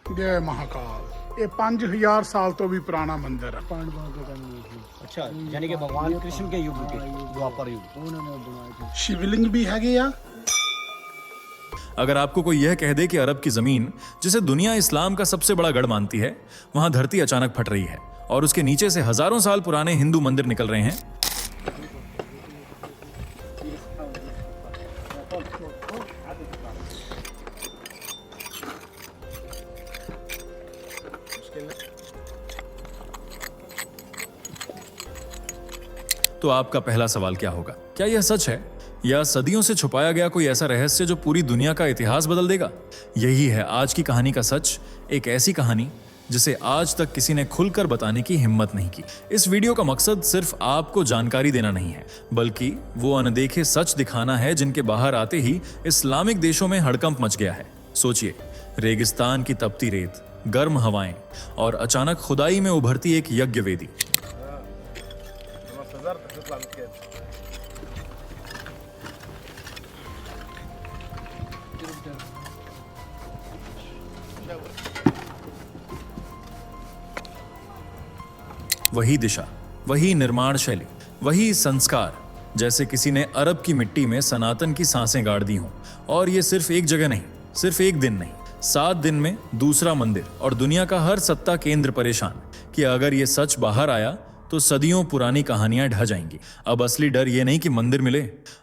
जय महाकाल। ये 5000 साल तो भी पुराना मंदिर है। पांडवों के टाइम में थी। अच्छा, यानी कि भगवान कृष्ण के युग के द्वापर युग। उन्होंने बनाई थी। शिवलिंग भी है या अगर आपको कोई यह कह दे कि अरब की जमीन, जिसे दुनिया इस्लाम का सबसे बड़ा गढ़ मानती है, वहां धरती अचानक फट रही है और उसके नीचे से हजारों साल पुराने हिंदू मंदिर निकल रहे हैं, तो आपका पहला सवाल क्या होगा? क्या यह सच है या सदियों से छुपाया गया कोई ऐसा रहस्य जो पूरी दुनिया का इतिहास बदल देगा? यही है आज की कहानी का सच, एक ऐसी कहानी जिसे आज तक किसी ने खुलकर बताने की हिम्मत नहीं की। इस वीडियो का मकसद सिर्फ आपको जानकारी देना नहीं है, बल्कि वो अनदेखे सच दिखाना है जिनके बाहर आते ही इस्लामिक देशों में हड़कंप मच गया है। सोचिए, रेगिस्तान की तपती रेत, गर्म हवाएं और अचानक खुदाई में उभरती एक यज्ञ वेदी। वही दिशा, वही निर्माण शैली, वही संस्कार, जैसे किसी ने अरब की मिट्टी में सनातन की सांसें गाड़ दी हों। और ये सिर्फ एक जगह नहीं, सिर्फ एक दिन नहीं, 7 दिन में दूसरा मंदिर और दुनिया का हर सत्ता केंद्र परेशान कि अगर ये सच बाहर आया तो सदियों पुरानी कहानियां ढह जाएंगी। अब असली डर ये नहीं कि मंदिर मिले,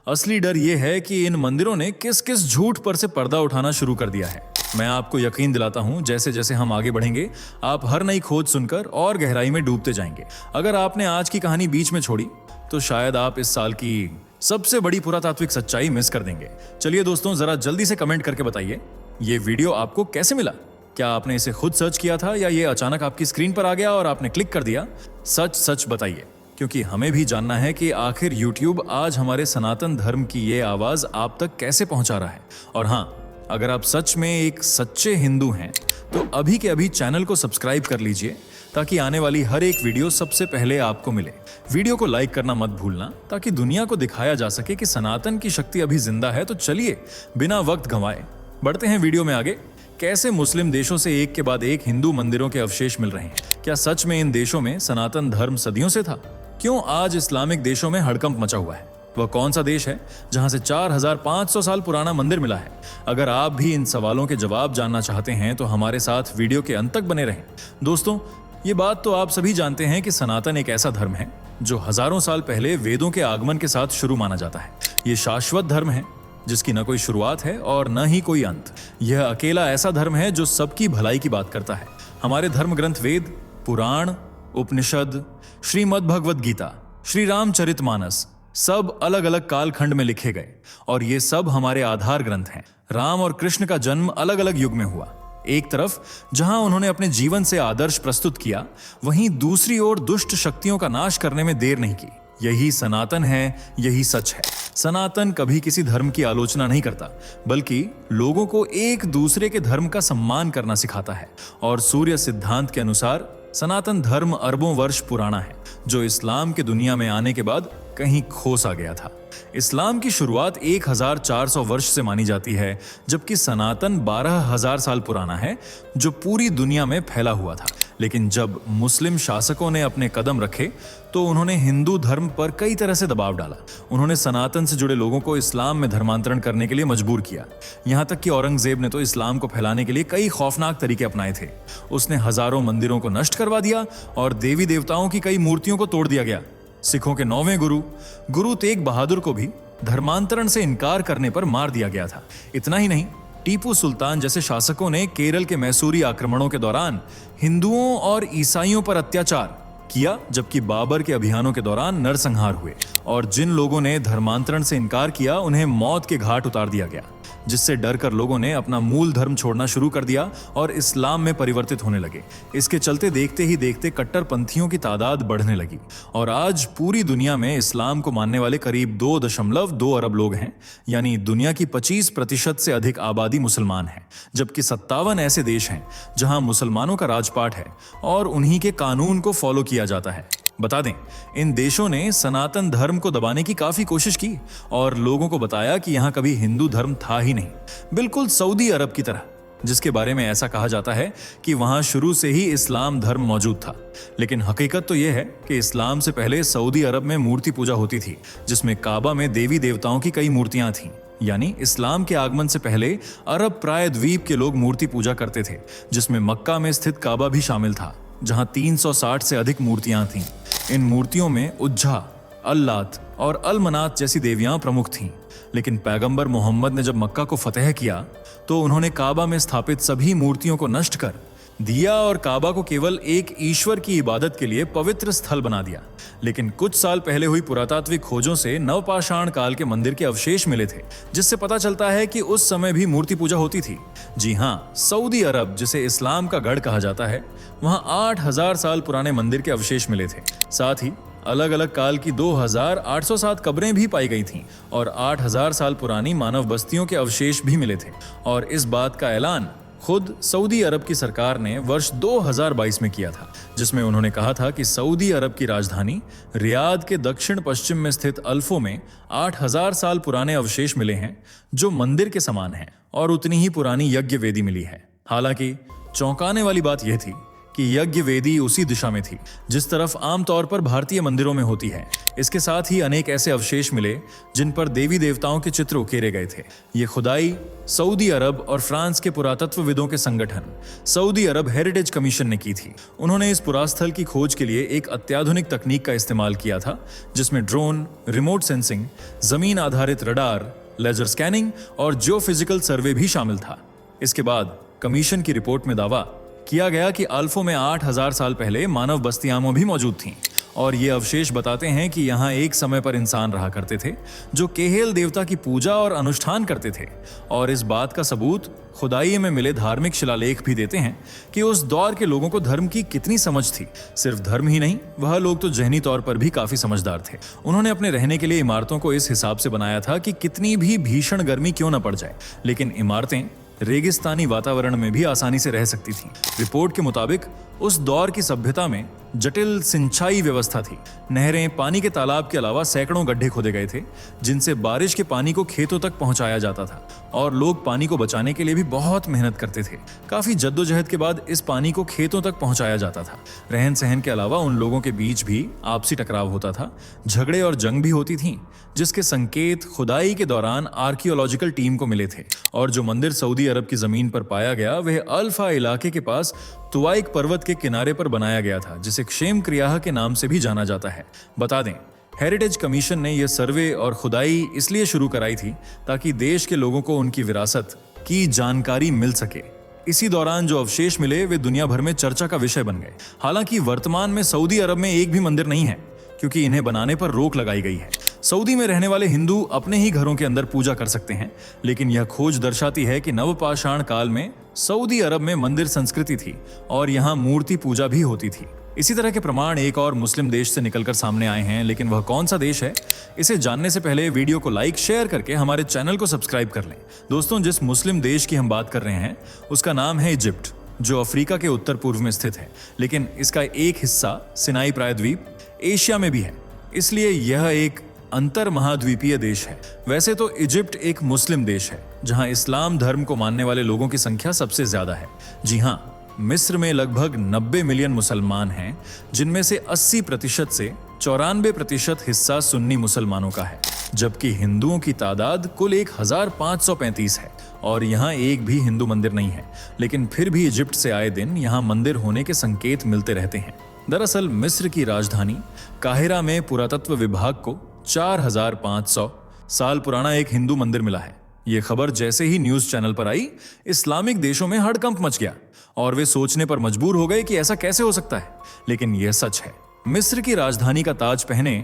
असली डर ये है कि इन मंदिरों ने किस किस झूठ पर से पर्दा उठाना शुरू कर दिया है। मैं आपको यकीन दिलाता हूं, जैसे जैसे हम आगे बढ़ेंगे, आप हर नई खोज सुनकर और गहराई में डूबते जाएंगे। अगर आपने आज की कहानी बीच में छोड़ी तो शायद आप इस साल की सबसे बड़ी पुरातात्विक सच्चाई मिस कर देंगे। चलिए दोस्तों, जरा जल्दी से कमेंट करके बताइए, ये वीडियो आपको कैसे मिला? क्या आपने इसे खुद सर्च किया था या ये अचानक आपकी स्क्रीन पर आ गया और आपने क्लिक कर दिया? सच सच बताइए, क्योंकि हमें भी जानना है कि आखिर YouTube आज हमारे सनातन धर्म की ये आवाज आप तक कैसे पहुंचा रहा है। और हाँ, अगर आप सच में एक सच्चे हिंदू हैं तो अभी के अभी चैनल को सब्सक्राइब कर लीजिए, ताकि आने वाली हर एक वीडियो सबसे पहले आपको मिले। वीडियो को लाइक करना मत भूलना, ताकि दुनिया को दिखाया जा सके कि सनातन की शक्ति अभी जिंदा है। तो चलिए बिना वक्त गंवाए बढ़ते हैं वीडियो में आगे। कैसे मुस्लिम देशों से एक के बाद एक हिंदू मंदिरों के अवशेष मिल रहे हैं? क्या सच में इन देशों में सनातन धर्म सदियों से था? क्यों आज इस्लामिक देशों में हड़कंप मचा हुआ है? वह कौन सा देश है जहां से 4500 साल पुराना मंदिर मिला है? अगर आप भी इन सवालों के जवाब जानना चाहते हैं तो हमारे साथ वीडियो के अंत तक बने रहें। दोस्तों, ये बात तो आप सभी जानते हैं कि सनातन एक ऐसा धर्म है जो हजारों साल पहले वेदों के आगमन के साथ शुरू माना जाता है। ये शाश्वत धर्म है जिसकी न कोई शुरुआत है और न ही कोई अंत। यह अकेला ऐसा धर्म है जो सबकी भलाई की बात करता है। हमारे धर्म ग्रंथ वेद, पुराण, उपनिषद, श्रीमद् भगवद गीता, श्री रामचरितमानस सब अलग अलग कालखंड में लिखे गए और ये सब हमारे आधार ग्रंथ हैं। राम और कृष्ण का जन्म अलग अलग युग में हुआ। एक तरफ जहां उन्होंने अपने जीवन से आदर्श प्रस्तुत किया, वहीं दूसरी ओर दुष्ट शक्तियों का नाश करने में देर नहीं की। यही सनातन है, यही सच है। सनातन कभी किसी धर्म की आलोचना नहीं करता, बल्कि लोगों को एक दूसरे के धर्म का सम्मान करना सिखाता है। और सूर्य सिद्धांत के अनुसार सनातन धर्म अरबों वर्ष पुराना है, जो इस्लाम के दुनिया में आने के बाद कहीं खो सा गया था। इस्लाम की शुरुआत 1400 वर्ष से मानी जाती है, जबकि सनातन 12000 साल पुराना है, जो पूरी दुनिया में फैला हुआ था। लेकिन जब मुस्लिम शासकों ने अपने कदम रखे तो उन्होंने हिंदू धर्म पर कई तरह से दबाव डाला। उन्होंने सनातन से जुड़े लोगों को इस्लाम में धर्मांतरण करने के लिए मजबूर किया। यहाँ तक कि औरंगजेब ने तो इस्लाम को फैलाने के लिए कई खौफनाक तरीके अपनाए थे। उसने हजारों मंदिरों को नष्ट करवा दिया और देवी देवताओं की कई मूर्तियों को तोड़ दिया गया। सिखों के 9वें गुरु तेग बहादुर को भी धर्मांतरण से इनकार करने पर मार दिया गया था। इतना ही नहीं, टीपू सुल्तान जैसे शासकों ने केरल के मैसूरी आक्रमणों के दौरान हिंदुओं और ईसाइयों पर अत्याचार किया, जबकि बाबर के अभियानों के दौरान नरसंहार हुए और जिन लोगों ने धर्मांतरण से इनकार किया उन्हें मौत के घाट उतार दिया गया, जिससे डरकर लोगों ने अपना मूल धर्म छोड़ना शुरू कर दिया और इस्लाम में परिवर्तित होने लगे। इसके चलते देखते ही देखते कट्टरपंथियों की तादाद बढ़ने लगी और आज पूरी दुनिया में इस्लाम को मानने वाले करीब 2.2 अरब लोग हैं, यानी दुनिया की 25% से अधिक आबादी मुसलमान है, जबकि 57 ऐसे देश हैं जहां मुसलमानों का राजपाट है और उन्हीं के कानून को फॉलो किया जाता है। बता दें, इन देशों ने सनातन धर्म को दबाने की काफी कोशिश की और लोगों को बताया कि यहां कभी हिंदू धर्म था ही नहीं, बिल्कुल सऊदी अरब की तरह। जिसके बारे में ऐसा कहा जाता है कि वहां शुरू से ही इस्लाम धर्म मौजूद था। लेकिन हकीकत तो यह है कि इस्लाम से पहले सऊदी अरब में मूर्ति पूजा होती थी, जिसमें काबा में देवी देवताओं की कई मूर्तियां थीं। यानी इस्लाम के आगमन से पहले अरब प्राय द्वीप के लोग मूर्ति पूजा करते थे, जिसमें मक्का में स्थित काबा भी शामिल था, जहां 360 से अधिक मूर्तियां थीं। इन मूर्तियों में उज्जा, अल्लात और अलमनात जैसी देवियां प्रमुख थीं। लेकिन पैगंबर मोहम्मद ने जब मक्का को फतह किया तो उन्होंने काबा में स्थापित सभी मूर्तियों को नष्ट कर दिया और काबा को केवल एक ईश्वर की इबादत के लिए पवित्र स्थल बना दिया। लेकिन कुछ साल पहले हुई पुरातात्विक खोजों से नवपाषाण काल के मंदिर के अवशेष मिले थे, जिससे पता चलता है कि उस समय भी मूर्ति पूजा होती थी। जी हाँ, सऊदी अरब, जिसे इस्लाम का गढ़ कहा जाता है, वहां 8000 साल पुराने मंदिर के अवशेष मिले थे। साथ ही अलग अलग काल की 2807 कब्रें भी पाई गई थीं और 8000 साल पुरानी मानव बस्तियों के अवशेष भी मिले थे। और इस बात का ऐलान खुद सऊदी अरब की सरकार ने वर्ष 2022 में किया था, जिसमें उन्होंने कहा था कि सऊदी अरब की राजधानी रियाद के दक्षिण पश्चिम में स्थित अल्फो में 8000 साल पुराने अवशेष मिले हैं, जो मंदिर के समान हैं, और उतनी ही पुरानी यज्ञ वेदी मिली है। हालांकि चौंकाने वाली बात यह थी कि यज्ञ वेदी उसी दिशा में थी जिस तरफ आमतौर पर भारतीय मंदिरों में होती है। इसके साथ ही अनेक ऐसे अवशेष मिले जिन पर देवी देवताओं के चित्र उकेरे गए थे। ये खुदाई सऊदी अरब और फ्रांस के पुरातत्वविदों के संगठन सऊदी अरब हेरिटेज कमीशन ने की थी। उन्होंने इस पुरास्थल की खोज के लिए एक अत्याधुनिक तकनीक का इस्तेमाल किया था, जिसमें ड्रोन, रिमोट सेंसिंग, जमीन आधारित रडार, लेजर स्कैनिंग और जियोफिजिकल सर्वे भी शामिल था। इसके बाद कमीशन की रिपोर्ट में दावा किया गया कि अल्फो में 8000 साल पहले मानव बस्तियां भी मौजूद थीं, और ये अवशेष बताते हैं कि यहाँ एक समय पर इंसान रहा करते थे जो केहेल देवता की पूजा और अनुष्ठान करते थे। और इस बात का सबूत खुदाई में मिले धार्मिक शिलालेख भी देते हैं कि उस दौर के लोगों को धर्म की कितनी समझ थी। सिर्फ धर्म ही नहीं, वह लोग तो ज़हनी तौर पर भी काफी समझदार थे। उन्होंने अपने रहने के लिए इमारतों को इस हिसाब से बनाया था कि कितनी भी भीषण गर्मी क्यों न पड़ जाए, लेकिन इमारतें रेगिस्तानी वातावरण में भी आसानी से रह सकती थीं। रिपोर्ट के मुताबिक उस दौर की सभ्यता में जटिल सिंचाई व्यवस्था थी। नहरें, पानी के तालाब के अलावा सैकड़ों गड्ढे खोदे गए थे, जिनसे बारिश के पानी को खेतों तक पहुंचाया जाता था, और लोग पानी को बचाने के लिए भी बहुत मेहनत करते थे। काफी जद्दोजहद के बाद इस पानी को खेतों तक पहुंचाया जाता था। रहन सहन के अलावा उन लोगों के बीच भी आपसी टकराव होता था, झगड़े और जंग भी होती थीं, जिसके संकेत खुदाई के दौरान आर्कियोलॉजिकल टीम को मिले थे। और जो मंदिर सऊदी अरब की जमीन पर पाया गया, वह अल्फा इलाके के पास तुवाइक पर्वत के किनारे पर बनाया गया था, जिसे क्षेम क्रियाह के नाम से भी जाना जाता है। बता दें, हेरिटेज कमीशन ने यह सर्वे और खुदाई इसलिए शुरू कराई थी ताकि देश के लोगों को उनकी विरासत की जानकारी मिल सके। इसी दौरान जो अवशेष मिले वे दुनिया भर में चर्चा का विषय बन गए। हालांकि वर्तमान में सऊदी अरब में एक भी मंदिर नहीं है, क्योंकि इन्हें बनाने पर रोक लगाई गई है। सऊदी में रहने वाले हिंदू अपने ही घरों के अंदर पूजा कर सकते हैं, लेकिन यह खोज दर्शाती है कि नवपाषाण काल में सऊदी अरब में मंदिर संस्कृति थी और यहाँ मूर्ति पूजा भी होती थी। इसी तरह के प्रमाण एक और मुस्लिम देश से निकलकर सामने आए हैं, लेकिन वह कौन सा देश है, इसे जानने से पहले वीडियो को लाइक, शेयर करके हमारे चैनल को सब्सक्राइब कर लें। दोस्तों, जिस मुस्लिम देश की हम बात कर रहे हैं उसका नाम है इजिप्ट, जो अफ्रीका के उत्तर पूर्व में स्थित है, लेकिन इसका एक हिस्सा सिनाई प्रायद्वीप एशिया में भी है, इसलिए यह एक अंतर महाद्वीपीय देश है। वैसे तो इजिप्ट एक मुस्लिम देश है जहां इस्लाम धर्म को मानने वाले लोगों की संख्या सबसे ज्यादा है। जी हां, मिस्र में लगभग 90 मिलियन मुसलमान हैं, जिनमें से 80% से 94% हिस्सा सुन्नी मुसलमानों का है, जबकि हिंदुओं की तादाद कुल 1535 है और यहाँ एक भी हिंदू मंदिर नहीं है। लेकिन फिर भी इजिप्ट से आए दिन यहाँ मंदिर होने के संकेत मिलते रहते हैं। दरअसल मिस्र की राजधानी काहिरा में पुरातत्व विभाग को 4500 साल पुराना एक हिंदू मंदिर मिला है। ये खबर जैसे ही न्यूज चैनल पर आई, इस्लामिक देशों में हड़कंप मच गया और वे सोचने पर मजबूर हो गए कि ऐसा कैसे हो सकता है, लेकिन यह सच है। मिस्र की राजधानी का ताज पहने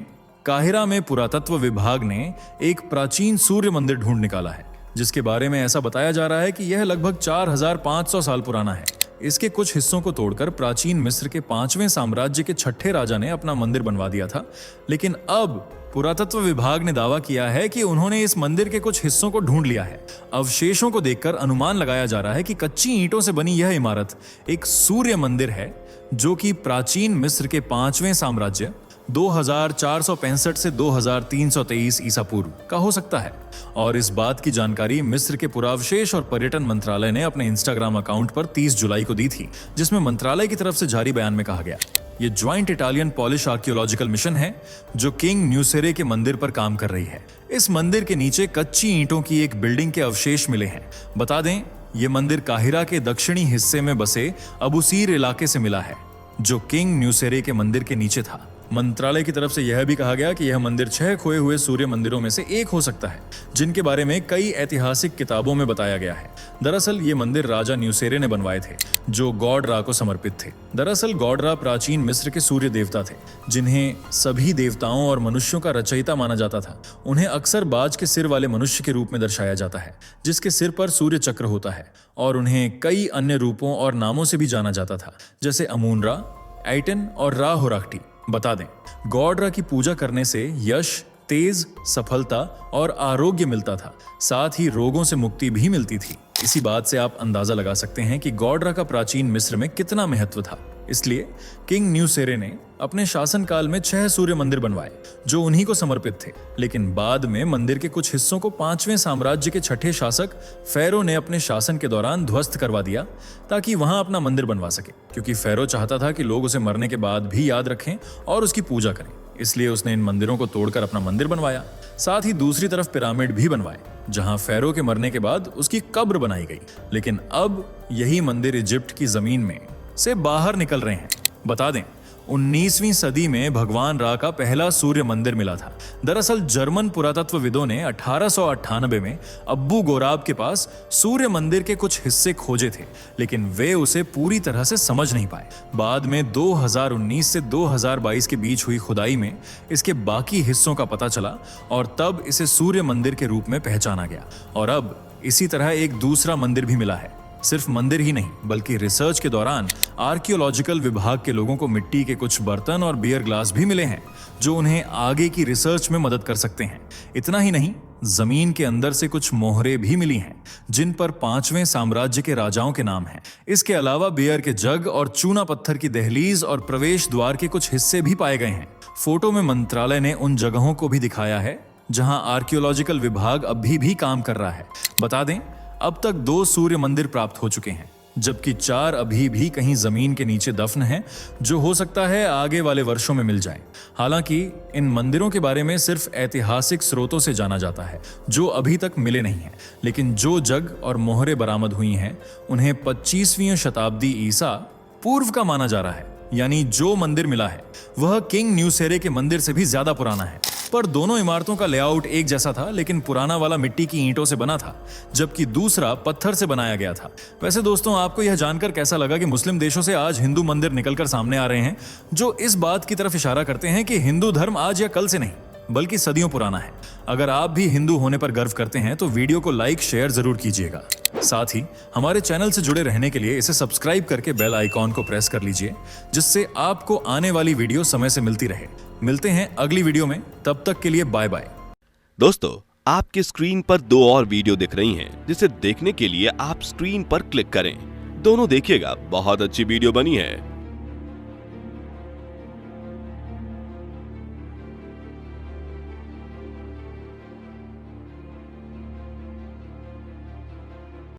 काहिरा में पुरातत्व विभाग ने एक प्राचीन सूर्य मंदिर ढूंढ निकाला है, जिसके बारे में ऐसा बताया जा रहा है कि यह लगभग 4500 साल पुराना है। इसके कुछ हिस्सों को तोड़कर प्राचीन मिस्र के 5वें साम्राज्य के 6ठे राजा ने अपना मंदिर बनवा दिया था, लेकिन अब पुरातत्व विभाग ने दावा किया है कि उन्होंने इस मंदिर के कुछ हिस्सों को ढूंढ लिया है। अवशेषों को देखकर अनुमान लगाया जा रहा है कि कच्ची ईंटों से बनी यह इमारत एक सूर्य मंदिर है, जो कि प्राचीन मिस्र के 5वें साम्राज्य 2465 से 2323 ईसा पूर्व का हो सकता है। और इस बात की जानकारी मिस्र के पुरावशेष और पर्यटन मंत्रालय ने अपने इंस्टाग्राम अकाउंट पर 30 जुलाई को दी थी, जिसमें मंत्रालय की तरफ से जारी बयान में कहा गया, ये joint Italian polish archaeological mission है जो किंग न्यूसेरे के मंदिर पर काम कर रही है। इस मंदिर के नीचे कच्ची ईंटों की एक बिल्डिंग के अवशेष मिले हैं। बता दें, ये मंदिर काहिरा के दक्षिणी हिस्से में बसे अबूसीर इलाके से मिला है, जो किंग न्यूसेरे के मंदिर के नीचे था। मंत्रालय की तरफ से यह भी कहा गया कि यह मंदिर 6 खोए हुए सूर्य मंदिरों में से एक हो सकता है, जिनके बारे में कई ऐतिहासिक किताबों में बताया गया है। दरअसल ये मंदिर राजा न्यूसेरे ने बनवाए थे, जो गॉड रा को समर्पित थे। दरअसल गॉड रा प्राचीन मिस्र के सूर्य देवता थे, जिन्हें सभी देवताओं और मनुष्यों का रचयिता माना जाता था। उन्हें अक्सर बाज के सिर वाले मनुष्य के रूप में दर्शाया जाता है, जिसके सिर पर सूर्य चक्र होता है, और उन्हें कई अन्य रूपों और नामों से भी जाना जाता था, जैसे अमून रा, एटन और रा होराक्टी। बता दें, गॉड रा की पूजा करने से यश, तेज, सफलता और आरोग्य मिलता था, साथ ही रोगों से मुक्ति भी मिलती थी। इसी बात से आप अंदाजा लगा सकते हैं कि गॉड रा का प्राचीन मिस्र में कितना महत्व था। इसलिए किंग न्यूसेरे ने अपने शासनकाल में 6 सूर्य मंदिर बनवाए, जो उन्हीं को समर्पित थे। लेकिन बाद में मंदिर के कुछ हिस्सों को 5वें साम्राज्य के छठे शासक फेरो ने अपने शासन के दौरान ध्वस्त करवा दिया, ताकि वहां अपना मंदिर बनवा सके, क्योंकि फेरो चाहता था कि लोग उसे मरने के बाद भी याद रखें और उसकी पूजा करें। इसलिए उसने इन मंदिरों को तोड़कर अपना मंदिर बनवाया। साथ ही दूसरी तरफ पिरामिड भी बनवाए, जहां फेरो के मरने के बाद उसकी कब्र बनाई गई। लेकिन अब यही मंदिर इजिप्ट की जमीन में से बाहर निकल रहे हैं। बता दें, 19वीं सदी में भगवान रा का पहला सूर्य मंदिर मिला था। दरअसल जर्मन पुरातत्वविदों ने 1898 में अब्बू गोराब के पास सूर्य मंदिर के कुछ हिस्से खोजे थे, लेकिन वे उसे पूरी तरह से समझ नहीं पाए। बाद में 2019 से 2022 के बीच हुई खुदाई में इसके बाकी हिस्सों का पता चला, और तब इसे सूर्य मंदिर के रूप में पहचाना गया। और अब इसी तरह एक दूसरा मंदिर भी मिला है। सिर्फ मंदिर ही नहीं, बल्कि रिसर्च के दौरान आर्कियोलॉजिकल विभाग के लोगों को मिट्टी के कुछ बर्तन और बियर ग्लास भी मिले हैं, जो उन्हें आगे की रिसर्च में मदद कर सकते हैं। इतना ही नहीं, जमीन के अंदर से कुछ मोहरें भी मिली हैं, जिन पर 5वें साम्राज्य के राजाओं के नाम हैं। इसके अलावा बियर के जग और चूना पत्थर की दहलीज और प्रवेश द्वार के कुछ हिस्से भी पाए गए हैं। फोटो में मंत्रालय ने उन जगहों को भी दिखाया है जहां आर्कियोलॉजिकल विभाग अभी भी काम कर रहा है। बता दें, अब तक 2 सूर्य मंदिर प्राप्त हो चुके हैं, जबकि 4 अभी भी कहीं जमीन के नीचे दफन हैं, जो हो सकता है आगे वाले वर्षों में मिल जाएं। हालांकि इन मंदिरों के बारे में सिर्फ ऐतिहासिक स्रोतों से जाना जाता है, जो अभी तक मिले नहीं हैं। लेकिन जो जग और मोहरें बरामद हुई हैं, उन्हें 25वीं शताब्दी ईसा पूर्व का माना जा रहा है। यानी जो मंदिर मिला है वह किंग न्यूसेरे के मंदिर से भी ज्यादा पुराना है। पर दोनों इमारतों का लेआउट एक जैसा था, लेकिन पुराना वाला मिट्टी की ईंटों से बना था, जबकि दूसरा पत्थर से बनाया गया था। वैसे दोस्तों, आपको यह जानकर कैसा लगा कि मुस्लिम देशों से आज हिंदू मंदिर निकलकर सामने आ रहे हैं, जो इस बात की तरफ इशारा करते हैं कि हिंदू धर्म आज या कल से नहीं, बल्कि सदियों पुराना है। अगर आप भी हिंदू होने पर गर्व करते हैं तो वीडियो को लाइक शेयर जरूर कीजिएगा। साथ ही हमारे चैनल से जुड़े रहने के लिए इसे सब्सक्राइब करके बेल आइकॉन को प्रेस कर लीजिए, जिससे आपको आने वाली वीडियो समय से मिलती रहे। मिलते हैं अगली वीडियो में, तब तक के लिए बाय बाय। दोस्तों, आपके स्क्रीन पर 2 और वीडियो दिख रही हैं, जिसे देखने के लिए आप स्क्रीन पर क्लिक करें। दोनों देखिएगा, बहुत अच्छी वीडियो बनी है।